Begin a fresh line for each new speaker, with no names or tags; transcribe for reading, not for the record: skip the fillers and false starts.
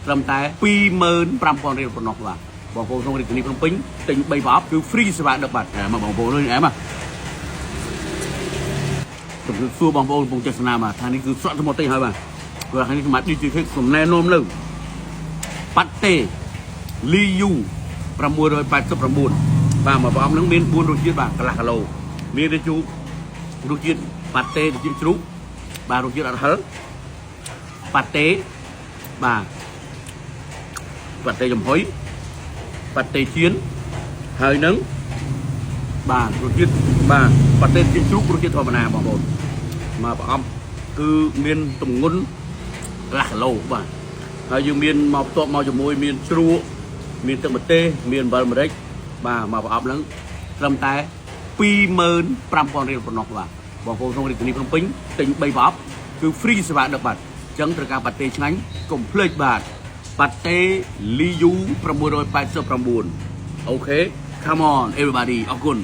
ត្រឹមតែ25,000 រៀលប៉ុណ្ណោះបាទបងប្អូនក្នុងរាជធានីភ្នំពេញទិញ3ប្រអប់គឺ free សេវាដឹកបាត់មកបងប្អូននេះអែមជំរាបសួរបងប្អូនកំពុងទស្សនាបាទថានេះគឺស្រកសមុទ្រទេហើយបាទព្រោះខាងនេះសម្រាប់ DJK សំណែនាំលើប៉ាតេលីយូ689បាទមកប្រអប់នឹងមាន4រសជាតិបាទកន្លះគីឡូមានរសជាតិប៉ាតេរសជាតិជ្រូកបាទរសជាតិអត់ហឹរប៉ាតេបាទប៉ាតេចំហុយប៉ាតេជៀនហើយនឹងបាទរសជាតិបាទប៉ាតេជៀនជ្រូករសជាតិធម្មតាបងប្អូនមកប្រអប់គឺមានទម្ងន់កន្លះគីឡូបាទហើយយើងមានមកផ្ទាប់មកជាមួយមានជ្រក់មានទឹកម្ទេសមានអំបិលម្រេចបាទមកប្រអប់ហ្នឹងត្រឹមតែ25,000 រៀលប៉ុណ្ណោះបាទបងប្អូនក្នុងរាជធានីភ្នំពេញទិញ3ប្រអប់គឺ free សេវាដឹកបាត់អញ្ចឹងត្រូវការប៉ាតេឆ្ងាញ់កុំភ្លេចបាទប៉ាតេលីយូ689អូខេ come on everybody អរគុណ